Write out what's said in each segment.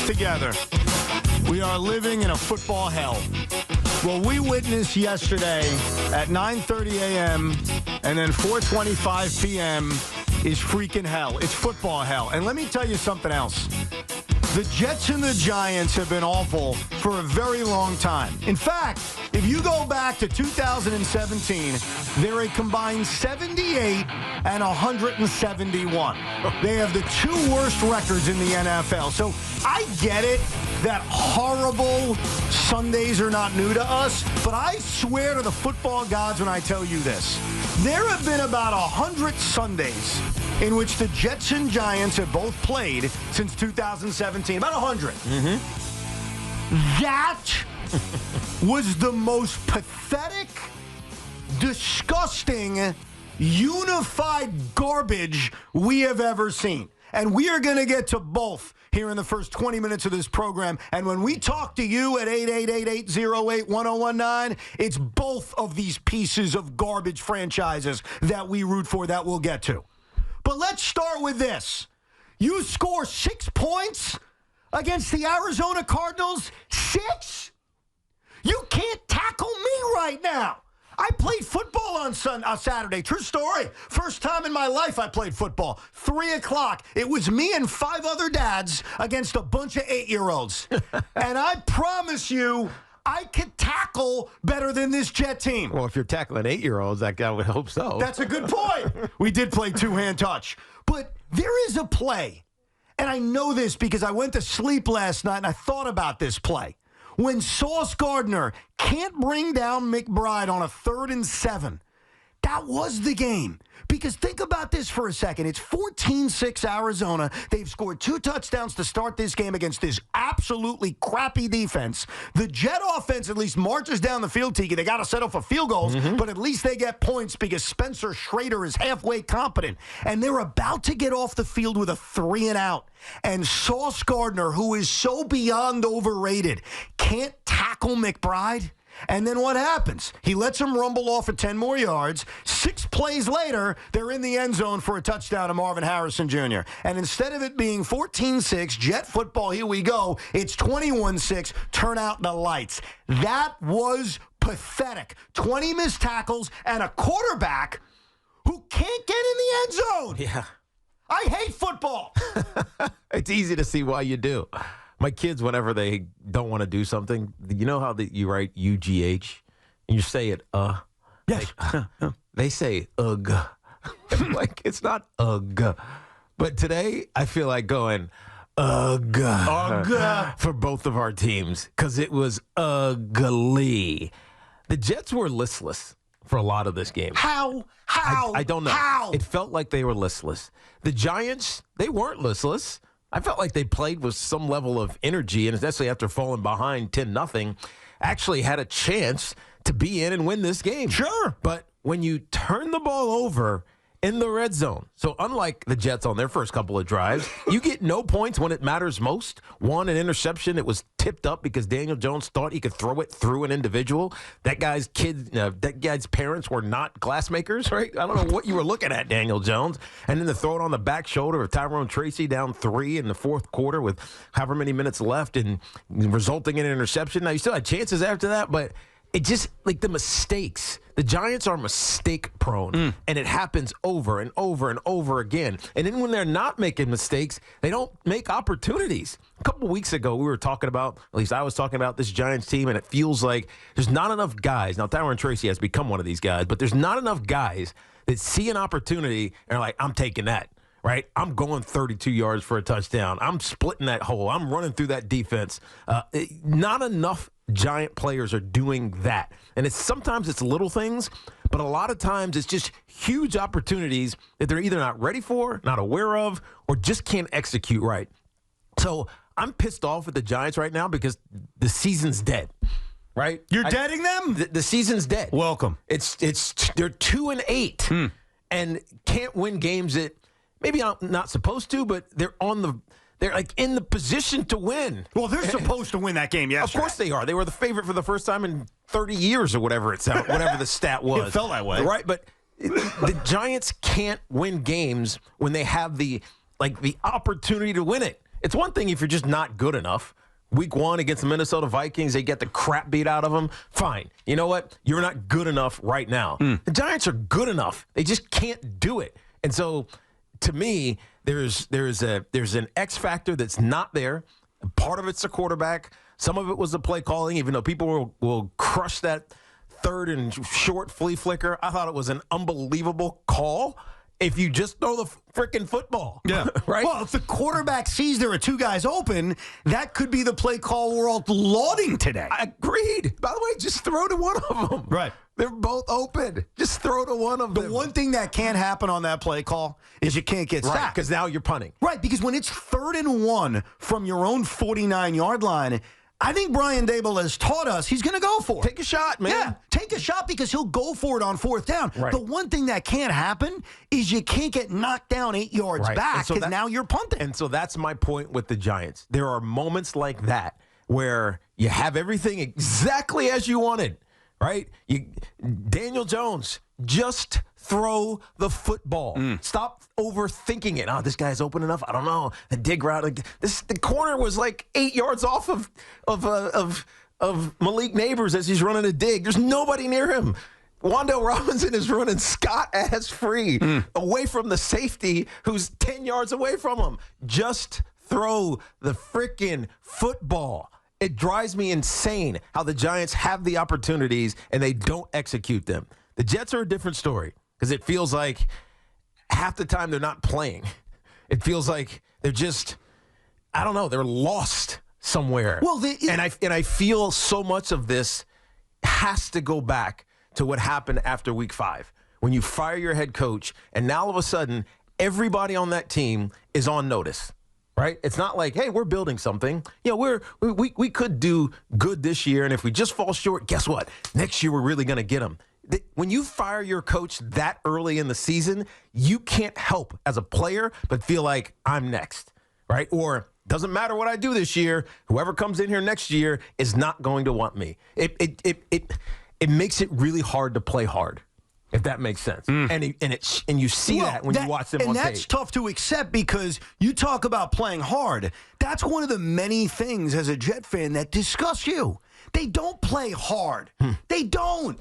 together. We are living in a football hell. Well, we witnessed yesterday at 9:30 a.m. and then 4:25 p.m. is freaking hell. It's football hell. And let me tell you something else. The Jets and the Giants have been awful for a very long time. In fact, if you go back to 2017, they're a combined 78 and 171. They have the two worst records in the NFL. So I get it that horrible Sundays are not new to us, but I swear to the football gods when I tell you this. There have been about 100 Sundays in which the Jets and Giants have both played since 2017. About 100. Mm-hmm. That was the most pathetic, disgusting, unified garbage we have ever seen. And we are going to get to both here in the first 20 minutes of this program. And when we talk to you at 888-808-1019, it's both of these pieces of garbage franchises that we root for that we'll get to. But let's start with this. You score 6 points against the Arizona Cardinals? 6? You can't tackle me right now. I played football on Saturday. True story. First time in my life I played football. 3 o'clock. It was me and 5 other dads against a bunch of 8-year-olds. And I promise you, I could tackle better than this Jet team. Well, if you're tackling 8-year-olds, I would hope so. That's a good point. We did play two-hand touch. But there is a play, and I know this because I went to sleep last night and I thought about this play. When Sauce Gardner can't bring down McBride on a 3rd and 7, that was the game. Because think about this for a second. It's 14-6 Arizona. They've scored 2 touchdowns to start this game against this absolutely crappy defense. The Jet offense at least marches down the field, Tiki. They got to settle for field goals, but at least they get points because Spencer Schrader is halfway competent. And they're about to get off the field with a 3-and-out. And Sauce Gardner, who is so beyond overrated, can't tackle McBride. And then what happens? He lets him rumble off at 10 more yards. 6 plays later, they're in the end zone for a touchdown to Marvin Harrison Jr. And instead of it being 14-6, Jet football, here we go, it's 21-6, turn out the lights. That was pathetic. 20 missed tackles and a quarterback who can't get in the end zone. Yeah. I hate football. It's easy to see why you do. My kids, whenever they don't want to do something, you know how you write UGH? And you say it, Yes. They say, ugh. Like, it's not ugh. But today, I feel like going, ugh. Ugh. For both of our teams, because it was ugly. The Jets were listless for a lot of this game. How? I don't know. How? It felt like they were listless. The Giants, they weren't listless. I felt like they played with some level of energy, and especially after falling behind 10-0, actually had a chance to be in and win this game. Sure. But when you turn the ball over in the red zone, so unlike the Jets on their first couple of drives, you get no points when it matters most. One, an interception that was tipped up because Daniel Jones thought he could throw it through an individual. That guy's parents were not glassmakers, right? I don't know what you were looking at, Daniel Jones. And then to throw it on the back shoulder of Tyrone Tracy down 3 in the fourth quarter with however many minutes left and resulting in an interception. Now, you still had chances after that, but it just, like, the mistakes. The Giants are mistake prone, and it happens over and over and over again. And then when they're not making mistakes, they don't make opportunities. A couple weeks ago, we were talking about, at least I was talking about this Giants team, and it feels like there's not enough guys. Now, Tyrone Tracy has become one of these guys, but there's not enough guys that see an opportunity and are like, I'm taking that. Right? I'm going 32 yards for a touchdown. I'm splitting that hole. I'm running through that defense. Not enough Giant players are doing that. And sometimes it's little things, but a lot of times it's just huge opportunities that they're either not ready for, not aware of, or just can't execute right. So I'm pissed off at the Giants right now because the season's dead. Right? You're deading them? The season's dead. Welcome. They're 2-8 and can't win games that maybe not supposed to, but they're like in the position to win. Well, they're supposed to win that game yesterday. Of course they are. They were the favorite for the first time in 30 years or whatever whatever the stat was. It felt that way. Right, but the Giants can't win games when they have the opportunity to win it. It's one thing if you're just not good enough. Week 1 against the Minnesota Vikings, they get the crap beat out of them. Fine. You know what? You're not good enough right now. The Giants are good enough. They just can't do it. And so, to me, there's an X factor that's not there. Part of it's the quarterback. Some of it was the play calling, even though people will crush that third and short flea flicker. I thought it was an unbelievable call. If you just throw the freaking football. Yeah. Right? Well, if the quarterback sees there are 2 guys open, that could be the play call we're all lauding today. Agreed. By the way, just throw to one of them. Right. They're both open. Just throw to one of them. The one thing that can't happen on that play call is you can't get Right, sacked. because now you're punting. Right, because when it's 3rd and 1 from your own 49-yard line, I think Brian Dable has taught us he's going to go for it. Take a shot, man. Yeah, take a shot because he'll go for it on 4th down. Right. The one thing that can't happen is you can't get knocked down 8 yards back because now you're punting. And so that's my point with the Giants. There are moments like where you have everything exactly as you wanted, right? Daniel Jones, just throw the football. Stop overthinking it. Oh, this guy's open enough. I don't know. The dig route. The corner was like 8 yards off of Malik Neighbors as he's running a dig. There's nobody near him. Wan'Dale Robinson is running Scott ass free away from the safety who's 10 yards away from him. Just throw the freaking football. It drives me insane how the Giants have the opportunities and they don't execute them. The Jets are a different story because it feels like half the time they're not playing. It feels like they're just, I don't know, they're lost somewhere. Well, and I feel so much of this has to go back to what happened after week 5 when you fire your head coach and now all of a sudden everybody on that team is on notice. Right? It's not like, hey, we're building something. You know, we could do good this year, and if we just fall short, guess what? Next year we're really going to get them. When you fire your coach that early in the season, you can't help as a player but feel like I'm next, right? Or doesn't matter what I do this year, whoever comes in here next year is not going to want me. It makes it really hard to play hard. If that makes sense. And you see that when you watch them on tape. And that's tough to accept because you talk about playing hard. That's one of the many things as a Jet fan that disgust you. They don't play hard. They don't.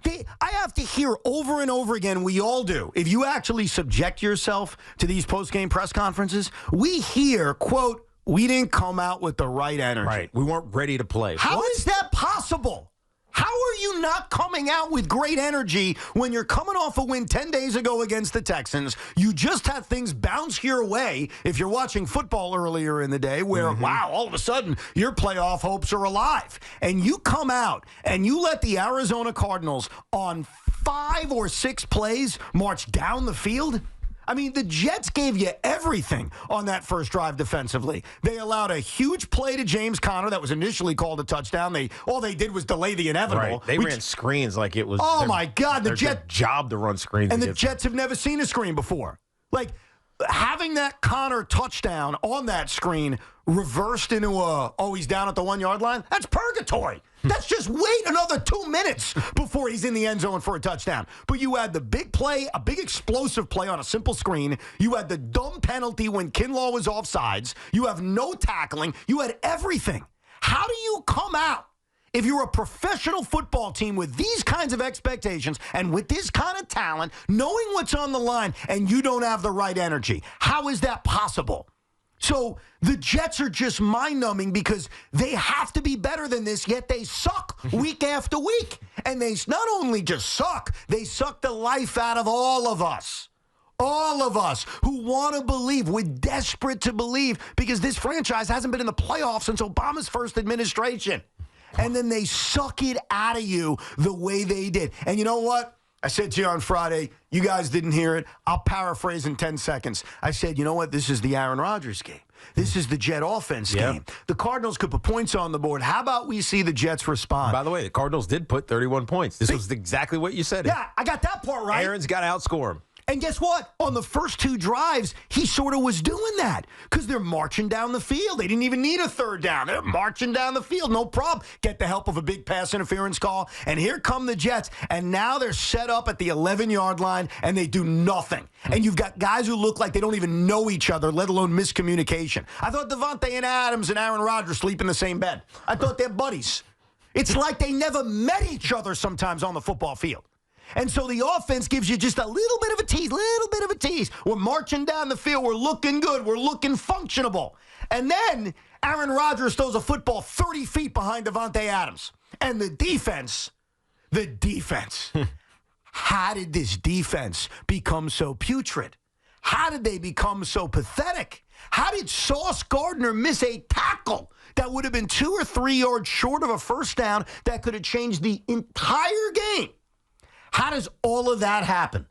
I have to hear over and over again, we all do. If you actually subject yourself to these post-game press conferences, we hear, quote, we didn't come out with the right energy. Right. We weren't ready to play. How is that possible? How are you not coming out with great energy when you're coming off a win 10 days ago against the Texans? You just had things bounce your way if you're watching football earlier in the day where, wow, all of a sudden your playoff hopes are alive. And you come out and you let the Arizona Cardinals on 5 or 6 plays march down the field? I mean, the Jets gave you everything on that first drive defensively. They allowed a huge play to James Conner that was initially called a touchdown. All they did was delay the inevitable. Right. They ran screens like it was my God, the Jets job to run screens. And the Jets have never seen a screen before. Like, having that Conner touchdown on that screen reversed into he's down at the 1 yard line, that's purgatory. That's just wait another 2 minutes before he's in the end zone for a touchdown. But you had the big play, a big explosive play on a simple screen. You had the dumb penalty when Kinlaw was offsides. You have no tackling. You had everything. How do you come out if you're a professional football team with these kinds of expectations and with this kind of talent, knowing what's on the line, and you don't have the right energy? How is that possible? So the Jets are just mind-numbing because they have to be better than this, yet they suck week after week. And they not only just suck, they suck the life out of all of us. All of us who want to believe, we're desperate to believe because this franchise hasn't been in the playoffs since Obama's first administration. And then they suck it out of you the way they did. And you know what? I said to you on Friday, you guys didn't hear it. I'll paraphrase in 10 seconds. I said, you know what? This is the Aaron Rodgers game. This is the Jet offense game. The Cardinals could put points on the board. How about we see the Jets respond? By the way, the Cardinals did put 31 points. This was exactly what you said. Yeah, I got that part right. Aaron's got to outscore him. And guess what? On the first 2 drives, he sort of was doing that because they're marching down the field. They didn't even need a third down. They're marching down the field. No problem. Get the help of a big pass interference call. And here come the Jets. And now they're set up at the 11-yard line, and they do nothing. And you've got guys who look like they don't even know each other, let alone miscommunication. I thought Devontae and Adams and Aaron Rodgers sleep in the same bed. I thought they're buddies. It's like they never met each other sometimes on the football field. And so the offense gives you just a little bit of a tease, We're marching down the field. We're looking good. We're looking functionable. And then Aaron Rodgers throws a football 30 feet behind Devontae Adams. And the defense, how did this defense become so putrid? How did they become so pathetic? How did Sauce Gardner miss a tackle that would have been 2 or 3 yards short of a first down that could have changed the entire game? How does all of that happen?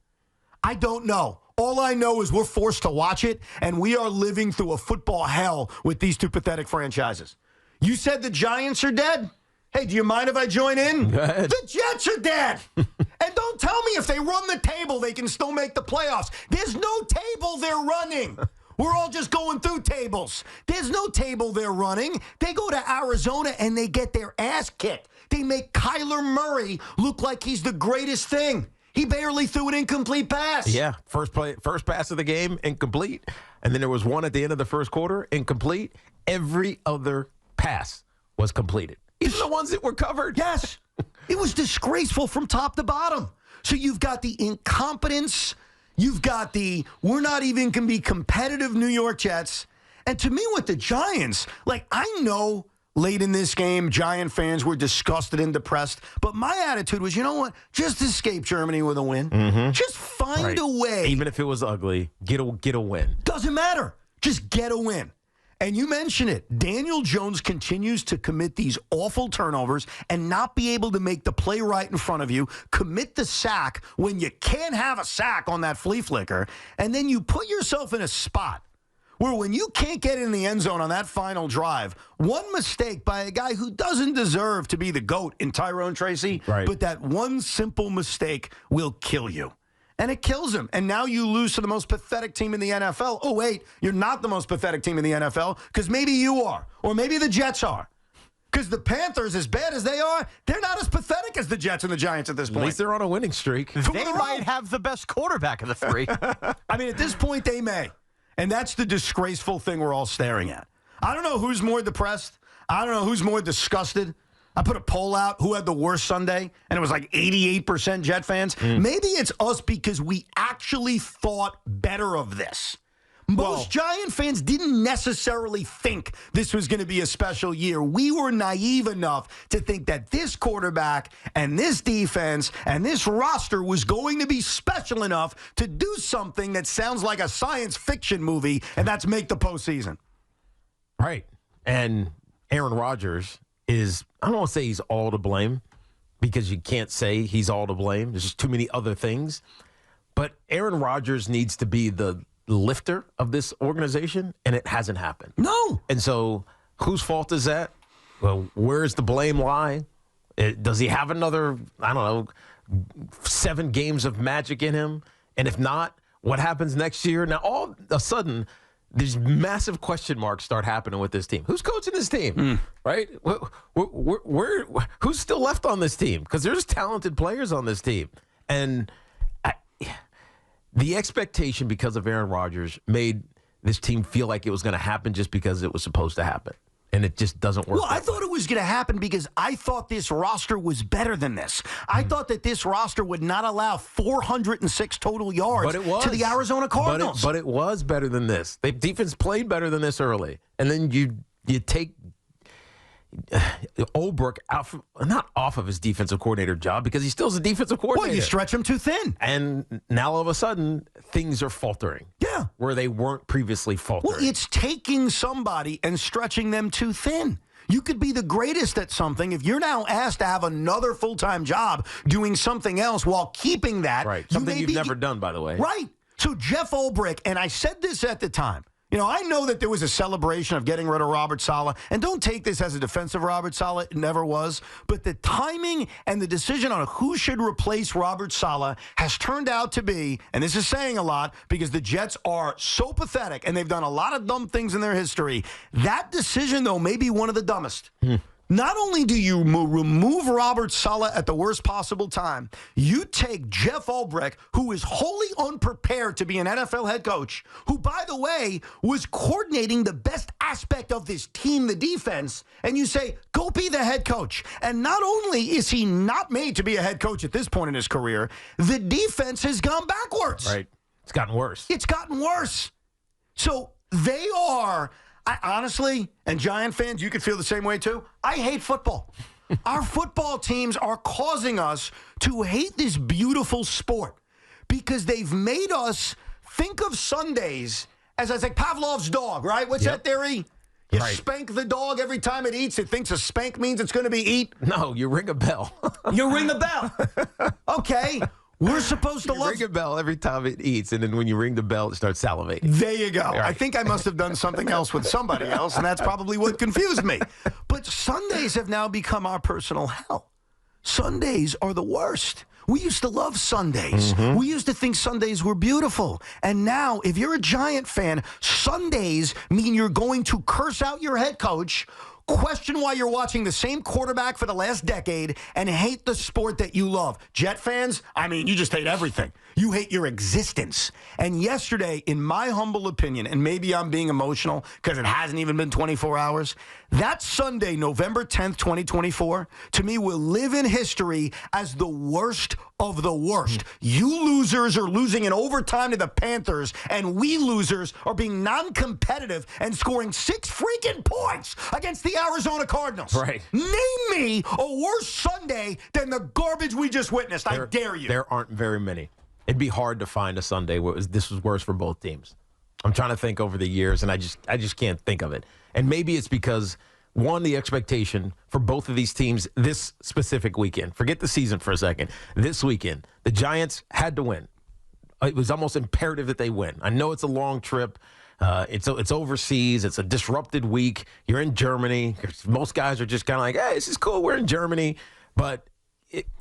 I don't know. All I know is we're forced to watch it, and we are living through a football hell with these 2 pathetic franchises. You said the Giants are dead? Hey, do you mind if I join in? Go ahead. The Jets are dead. And don't tell me if they run the table, they can still make the playoffs. There's no table they're running. We're all just going through tables. There's no table they're running. They go to Arizona and they get their ass kicked. They make Kyler Murray look like he's the greatest thing. He barely threw an incomplete pass. Yeah, first pass of the game, incomplete. And then there was one at the end of the first quarter, incomplete. Every other pass was completed. Even the ones that were covered. Yes. It was disgraceful from top to bottom. So you've got the incompetence. You've got the we're not even going to be competitive New York Jets. And to me, with the Giants, I know late in this game, Giant fans were disgusted and depressed. But my attitude was, you know what? Just escape Germany with a win. Mm-hmm. Just find a way. Even if it was ugly, get a win. Doesn't matter. Just get a win. And you mentioned it. Daniel Jones continues to commit these awful turnovers and not be able to make the play right in front of you, commit the sack when you can't have a sack on that flea flicker, and then you put yourself in a spot where when you can't get in the end zone on that final drive, one mistake by a guy who doesn't deserve to be the GOAT in Tyrone Tracy, but that one simple mistake will kill you. And it kills him. And now you lose to the most pathetic team in the NFL. Oh, wait, you're not the most pathetic team in the NFL because maybe you are. Or maybe the Jets are. Because the Panthers, as bad as they are, they're not as pathetic as the Jets and the Giants at this point. At least they're on a winning streak. They might have the best quarterback of the 3. I mean, at this point, they may. And that's the disgraceful thing we're all staring at. I don't know who's more depressed. I don't know who's more disgusted. I put a poll out who had the worst Sunday, and it was like 88% Jet fans. Maybe it's us because we actually thought better of this. Most Giant fans didn't necessarily think this was going to be a special year. We were naive enough to think that this quarterback and this defense and this roster was going to be special enough to do something that sounds like a science fiction movie, and that's make the postseason. Right. And Aaron Rodgers is, I don't want to say he's all to blame because you can't say he's all to blame. There's just too many other things. But Aaron Rodgers needs to be the lifter of this organization, and it hasn't happened. No. And so whose fault is that? Well, where's the blame lie? Does he have another, 7 games of magic in him? And if not, what happens next year? Now, all of a sudden, these massive question marks start happening with this team. Who's coaching this team, right? Who's still left on this team? Because there's talented players on this team. And the expectation because of Aaron Rodgers made this team feel like it was going to happen just because it was supposed to happen. And it just doesn't work. Well, I thought it was going to happen because I thought this roster was better than this. I thought that this roster would not allow 406 total yards to the Arizona Cardinals. But it was better than this. The defense played better than this early. And then you take Olbrich not off of his defensive coordinator job because he still is a defensive coordinator. Well, you stretch him too thin. And now all of a sudden, things are faltering. Yeah. Where they weren't previously faltering. Well, it's taking somebody and stretching them too thin. You could be the greatest at something if you're now asked to have another full-time job doing something else while keeping that. Right. Something you've never done, by the way. Right. So Jeff Olbrich, and I said this at the time, You know, I know that there was a celebration of getting rid of Robert Saleh, and don't take this as a defense of Robert Saleh. It never was. But the timing and the decision on who should replace Robert Saleh has turned out to be, and this is saying a lot because the Jets are so pathetic and they've done a lot of dumb things in their history. That decision, though, may be one of the dumbest. Not only do you remove Robert Saleh at the worst possible time, you take Jeff Ulbrich, who is wholly unprepared to be an NFL head coach, who, by the way, was coordinating the best aspect of this team, the defense, and you say, go be the head coach. And not only is he not made to be a head coach at this point in his career, the defense has gone backwards. Right. It's gotten worse. It's gotten worse. So they are... I honestly, and Giant fans, you could feel the same way too. I hate football. Our football teams are causing us to hate this beautiful sport because they've made us think of Sundays as like Pavlov's dog, right? What's that theory? You spank the dog every time it eats. It thinks a spank means it's going to be eat. No, you ring a bell. You ring a bell. Okay. We're supposed to love... ring a bell every time it eats, and then when you ring the bell, it starts salivating. There you go. Right. I think I must have done something else with somebody else, and that's probably what confused me. But Sundays have now become our personal hell. Sundays are the worst. We used to love Sundays. We used to think Sundays were beautiful. And now, if you're a Giant fan, Sundays mean you're going to curse out your head coach, question why you're watching the same quarterback for the last decade, and hate the sport that you love. Jet fans, I mean, you just hate everything. You hate your existence. And yesterday, in my humble opinion, and maybe I'm being emotional because it hasn't even been 24 hours, that Sunday, November 10th, 2024, to me will live in history as the worst of the worst. You losers are losing in overtime to the Panthers, and we losers are being non-competitive and scoring 6 freaking points against the Arizona Cardinals. Right. Name me a worse Sunday than the garbage we just witnessed. I dare you. There aren't very many. It'd be hard to find a Sunday where this was worse for both teams. I'm trying to think over the years, and I just can't think of it. And maybe it's because, one, the expectation for both of these teams this specific weekend. Forget the season for a second. This weekend, the Giants had to win. It was almost imperative that they win. I know it's a long trip. It's overseas. It's a disrupted week. You're in Germany. Most guys are just kind of like, hey, this is cool. We're in Germany. But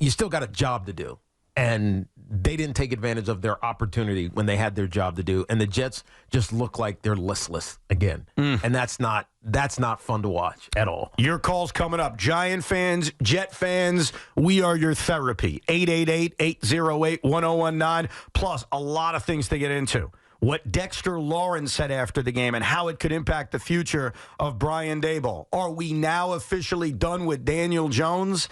you still got a job to do. And they didn't take advantage of their opportunity when they had their job to do. And the Jets just look like they're listless again. And that's not fun to watch at all. Your call's coming up. Giant fans, Jet fans, we are your therapy. 888-808-1019. Plus, a lot of things to get into. What Dexter Lawrence said after the game and how it could impact the future of Brian Daboll. Are we now officially done with Daniel Jones?